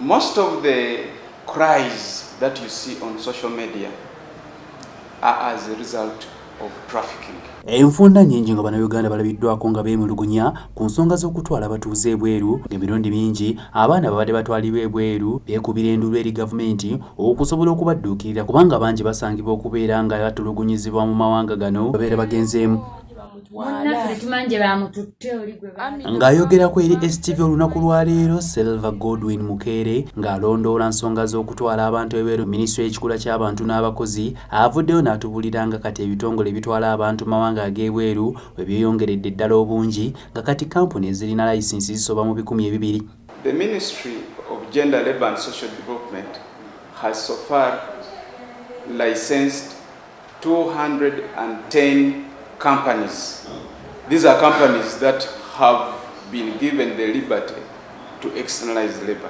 Most of the cries that you see on social media are as a result of trafficking. Enfunda nnyingi nga bannayuganda balabiddwako nga beemulugunya ku nsonga z'okutwala abatuuze ebweru. Emirundi mingi abaana babadde batwalibwa ebweru beekubira endulu eri gavumenti okusobola okubadduukirira kubanga bangi basangibwa okubeera nga batulugunyizibwa mu mawanga gano babeera bagenzeemu. Ng'ayogerako eri STV olunaku lwa leero, Selva Godwin Mukeere ng'alondoola nsonga z'okutwala abantu ebweru, Minisitule y'ekikula ky'abantu n'abakozi avuddeyo n'atubuulira nga kati ebitongole ebitwala abantu mawanga ag'ebweru we byeyongeredde ddala obungi nga kati kampuni ezirina layisinsi zisoba mu 200. The Ministry of Gender, Labour and Social Development has so far licensed 210 companies. These are companies that have been given the liberty to externalize labor.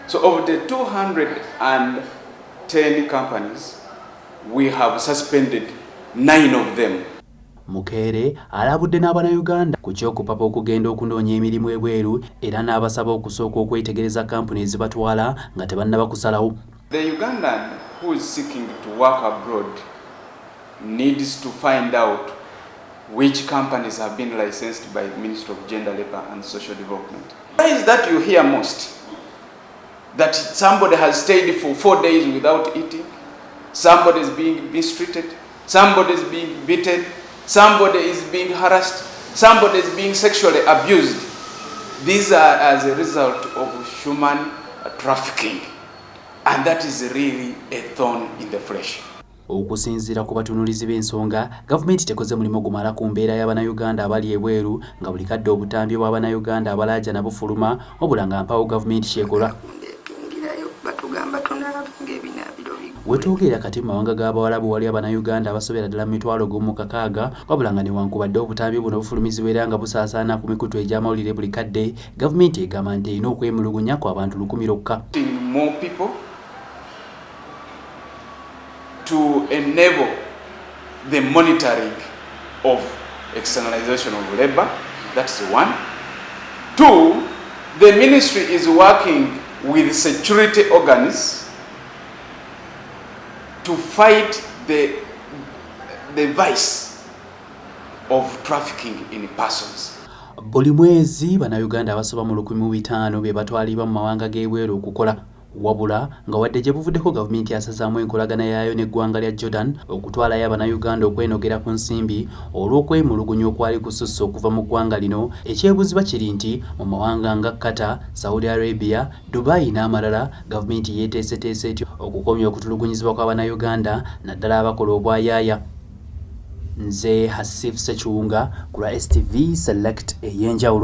So of the 210 companies, we have suspended 9 of them. Mukeere alabudde n'Abannayuganda ku ky'okupapa okugenda okunoonya emirimu ebweru era n'abasaba okusooka okwetegereza kampuni ezibatwala nga tebannaba kusalawo. The Ugandan who is seeking to work abroad needs to find out which companies have been licensed by the Ministry of Gender, Labour and Social Development. Why is that you hear most? That somebody has stayed for 4 days without eating, somebody is being mistreated, somebody is being beaten, somebody is being harassed, somebody is being sexually abused. These are as a result of human trafficking, and that is really a thorn in the flesh. Okusinziira ku batunuulizi b'ensonga, gavumenti tekoze mulimu gumala ku mbeera y'Abannayuganda abali ebweru nga buli kadde obutambi bw'Abannayuganda abalaaja na bufuluma wabula nga mpawo gavumenti kyekola. Wetwogerera kati mu mawanga g'Abawarabu wali Abannayuganda abasobera ddala mu 1,600 wabula nga newankubadde obutambi buno bufulumizibwa era nga busaasaana ku mikutu egy'amawulire buli kadde, gavumenti egamba nti erina okwemulugunya ku abantu 1,000 lokka. To enable the monitoring of externalization of labor, that's one. 2, the ministry is working with security organs to fight the vice of trafficking in persons. Buli mwezi Bannayuganda abasoba mu 1,500 be batwalibwa mu mawanga g'ebweru okukola. Wabula nga wadde gye buvuddeko gavumenti yasazaamu enkolagana yaayo n'eggwanga lya Jordan okutwalayo Abannayuganda okwenogera ku nsimbi olw'okwemulugunya okwali kususse okuva mu ggwanga lino, ekyebuziba kiri nti mu mawanga nga Qatar, Saudi Arabia, Dubai n'amalala gavumenti yeeteeseteese etyo okukomya okutulugunyizibwa kw'Abannayuganda naddala abakola obwayaaya. Nze Hasif Sekiwunga ku lwa STV Select ey'enjawulo.